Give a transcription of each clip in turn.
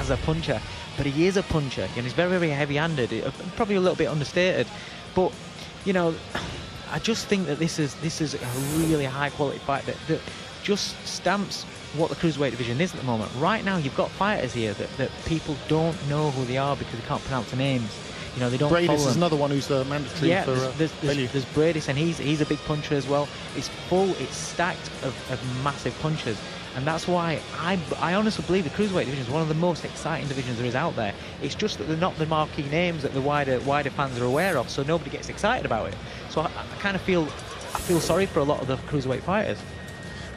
as a puncher, but he is a puncher, and he's very, very heavy-handed, probably a little bit understated. But, you know, I just think that this is a really high-quality fight that just stamps what the cruiserweight division is at the moment. Right now, you've got fighters here that people don't know who they are because they can't pronounce the names. You know, they don't follow them. Bradis is another one who's mandatory for there's Bradis, and he's a big puncher as well. It's full, it's stacked of massive punchers, and that's why I honestly believe the cruiserweight division is one of the most exciting divisions there is out there. It's just that they're not the marquee names that the wider fans are aware of, so nobody gets excited about it. So I kind of feel sorry for a lot of the cruiserweight fighters.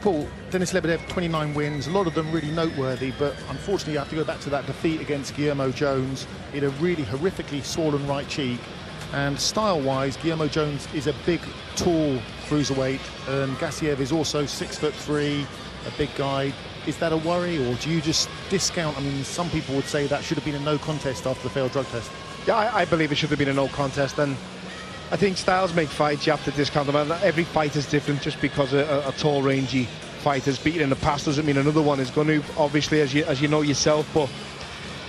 Paul, Denis Lebedev, 29 wins, a lot of them really noteworthy, but unfortunately you have to go back to that defeat against Guillermo Jones. He had a really horrifically swollen right cheek, and style-wise, Guillermo Jones is a big, tall cruiserweight, and Gassiev is also 6'3", a big guy. Is that a worry, or do you just discount? I mean, some people would say that should have been a no contest after the failed drug test. Yeah, I believe it should have been a no contest, and I think styles make fights, you have to discount them, and every fight is different. Just because a tall, rangy fighter's beaten in the past doesn't mean another one is going to, obviously, as you know yourself. But,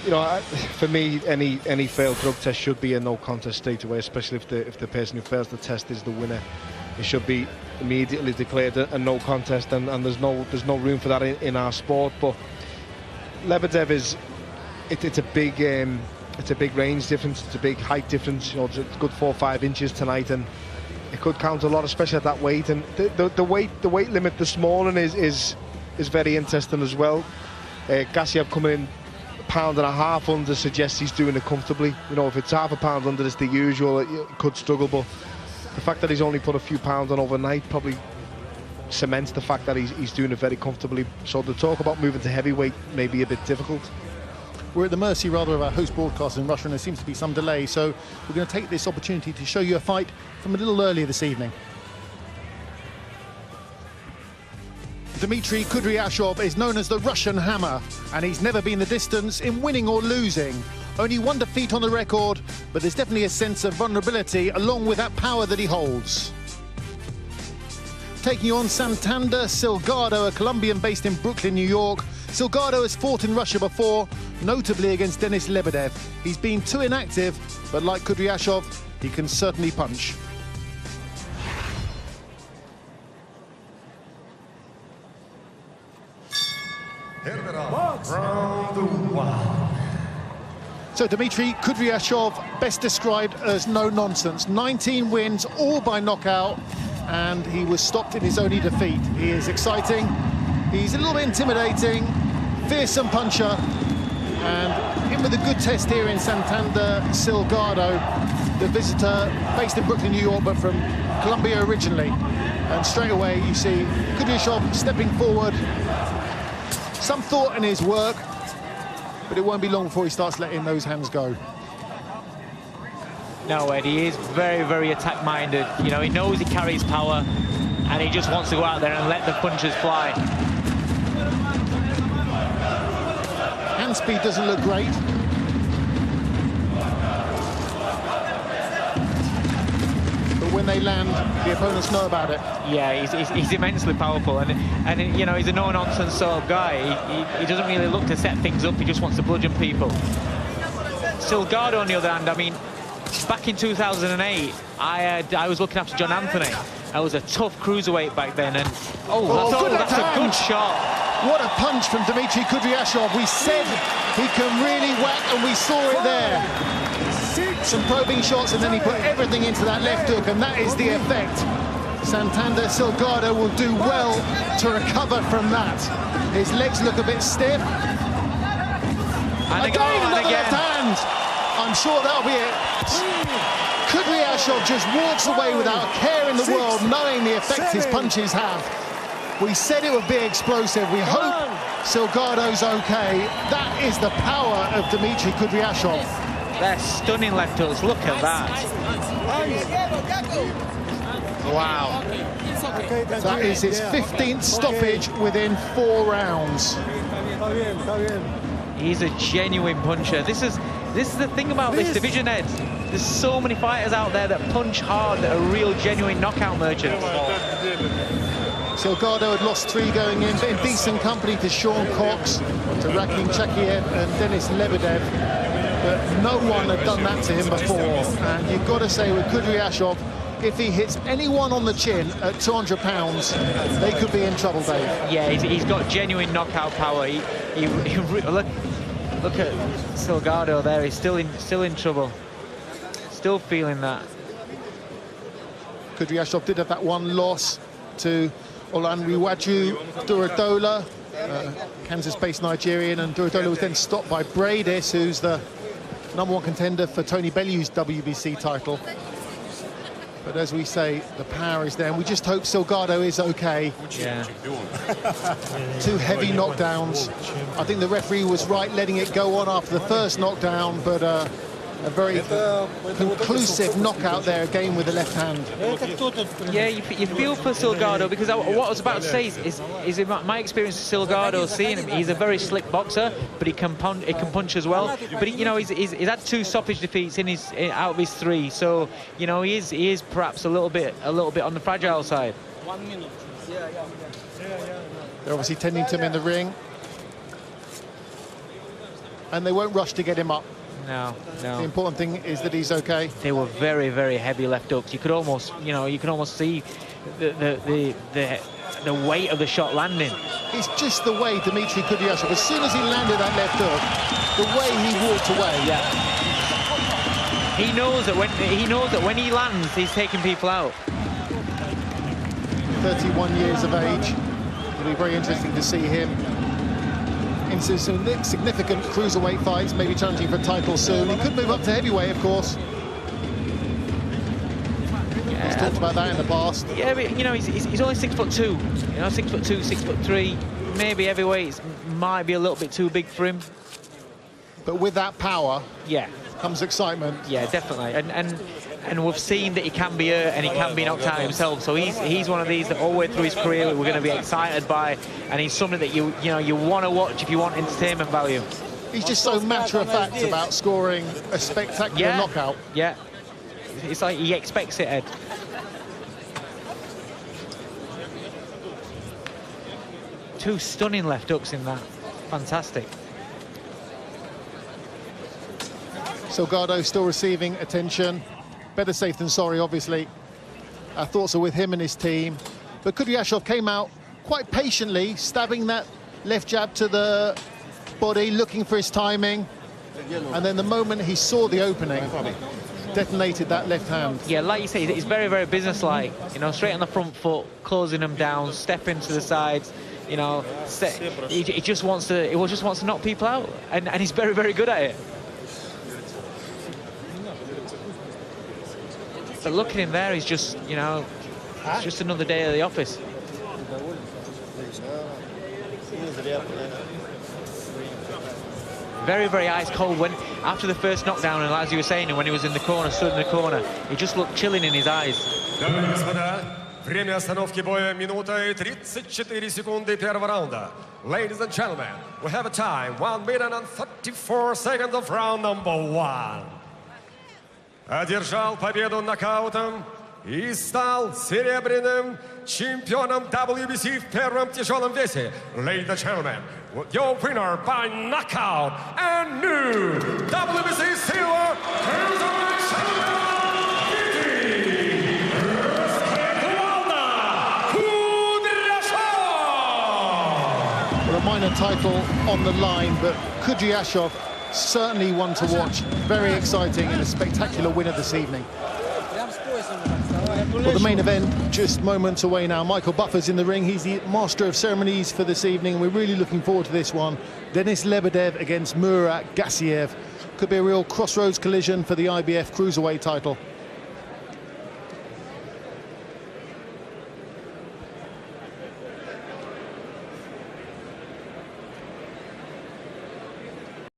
you know, for me, any failed drug test should be a no contest straight away, especially if the person who fails the test is the winner. It should be immediately declared a no contest, and there's no room for that in our sport. But Lebedev it's a big it's a big range difference, it's a big height difference. You know, it's a good 4 or 5 inches tonight, and it could count a lot, especially at that weight. And the weight limit this morning is very interesting as well. Gassiev coming in £1.5 pound under suggests he's doing it comfortably. You know, if it's half a pound under, it's the usual, it could struggle. But the fact that he's only put a few pounds on overnight probably cements the fact that he's doing it very comfortably. So the talk about moving to heavyweight may be a bit difficult. We're at the mercy, rather, of our host broadcaster in Russia, and there seems to be some delay, so we're going to take this opportunity to show you a fight from a little earlier this evening. Dmitry Kudryashov is known as the Russian Hammer, and he's never been the distance in winning or losing. Only 1 defeat on the record, but there's definitely a sense of vulnerability along with that power that he holds. Taking on Santander Silgado, a Colombian based in Brooklyn, New York. Silgado has fought in Russia before, notably against Denis Lebedev. He's been too inactive, but like Kudryashov, he can certainly punch. Round 1. So Dmitry Kudryashov, best described as no nonsense. 19 wins, all by knockout, and he was stopped in his only defeat. He is exciting, he's a little bit intimidating, fearsome puncher, and in with a good test here in Santander Silgado, the visitor based in Brooklyn, New York, but from Colombia originally. And straight away you see Kudryashov stepping forward, some thought in his work, but it won't be long before he starts letting those hands go. No, Ed, he is very, very attack-minded. You know, he knows he carries power, and he just wants to go out there and let the punches fly. Hand speed doesn't look great. But when they land, the opponents know about it. Yeah, he's immensely powerful, and you know, he's a no-nonsense sort of guy. He doesn't really look to set things up, he just wants to bludgeon people. Silgado, on the other hand, I mean, back in 2008, I was looking after John Anthony. I was a tough cruiserweight back then, and that's a good shot. What a punch from Dmitry Kudryashov. We said he can really whack, and we saw it there. Some probing shots, and then he put everything into that left hook, and that is the effect. Santander Silgado will do well to recover from that. His legs look a bit stiff. And again, another left hand. I'm sure that'll be it. Kudryashov just walks away without a care in the world, knowing the effect his punches have. We said it would be explosive. We hope Silgado's okay. That is the power of Dmitry Kudryashov. They're stunning left hooks. Look at that. Wow. That is his 15th stoppage within 4 rounds. He's a genuine puncher. This is the thing about this division, Ed. There's so many fighters out there that punch hard, that are real, genuine knockout merchants. Silgado had lost 3 going in, but in decent company to Sean Cox, to Rakhim Chakiev and Denis Lebedev. But no one had done that to him before. And you've got to say with Kudryashov, if he hits anyone on the chin at 200 pounds, they could be in trouble, Dave. Yeah, he's got genuine knockout power. Look at Silgado there. He's still in trouble. Still feeling that. Kudryashov did have that one loss to Olanrewaju Duradola, Kansas-based Nigerian, and Duradola was then stopped by Bradis, who's the #1 contender for Tony Bellew's WBC title. But as we say, the power is there, and we just hope Silgado is okay. Yeah. 2 heavy knockdowns. I think the referee was right letting it go on after the first knockdown, but a very conclusive knockout there again with the left hand. Yeah, you feel for Silgado, because what I was about to say is in my experience with Silgado, seeing him, he's a very slick boxer, but he can punch as well. But he's had 2 stoppage defeats out of his 3, so he is perhaps a little bit on the fragile side. 1 minute. They're obviously tending to him in the ring, and they won't rush to get him up. No. The important thing is that he's okay. They were very, very heavy left hooks. You could almost, see the weight of the shot landing. It's just the way Dmitry Kudryashov, as soon as he landed that left hook, the way he walked away. Yeah. He knows that when he lands, he's taking people out. 31 years of age. It'll be very interesting to see him into some significant cruiserweight fights, maybe challenging for a title soon. He could move up to heavyweight, of course. Yeah. He's talked about that in the past. Yeah, but he's only 6'2". 6'2", 6'3". Maybe heavyweights might be a little bit too big for him. But with that power, yeah, comes excitement. Yeah, definitely. And we've seen that he can be hurt and he can be knocked out himself. So he's one of these that all the way through his career we're going to be excited by, and he's something that you want to watch if you want entertainment value. He's just so matter-of-fact about scoring a spectacular knockout. Yeah, it's like he expects it, Ed. Two stunning left hooks in that. Fantastic. Silgado still receiving attention. Better safe than sorry, obviously. Our thoughts are with him and his team. But Kudryashov came out quite patiently, stabbing that left jab to the body, looking for his timing. And then the moment he saw the opening, detonated that left hand. Yeah, like you say, he's very, very businesslike. Straight on the front foot, closing them down, stepping to the sides. He just wants to knock people out, and he's very, very good at it. But look at him there, he's just, it's just another day at the office. Very, very ice cold. When after the first knockdown, and as you were saying, when he was in the corner, stood in the corner, he just looked chilling in his eyes. Время остановки боя минута и 34 секунды первого раунда. Ladies and gentlemen, we have a time 1 minute and 34 seconds of round number 1. Одержал победу нокаутом и стал серебряным чемпионом WBC в первом тяжелом весе. Ladies and gentlemen, your winner by knockout and new WBC Silver Cruiserweight Champion. A minor title on the line, but Kudryashov certainly one to watch. Very exciting and a spectacular winner this evening. Well, the main event just moments away now. Michael Buffer's in the ring. He's the master of ceremonies for this evening. We're really looking forward to this one. Denis Lebedev against Murat Gassiev. Could be a real crossroads collision for the IBF Cruiserweight title.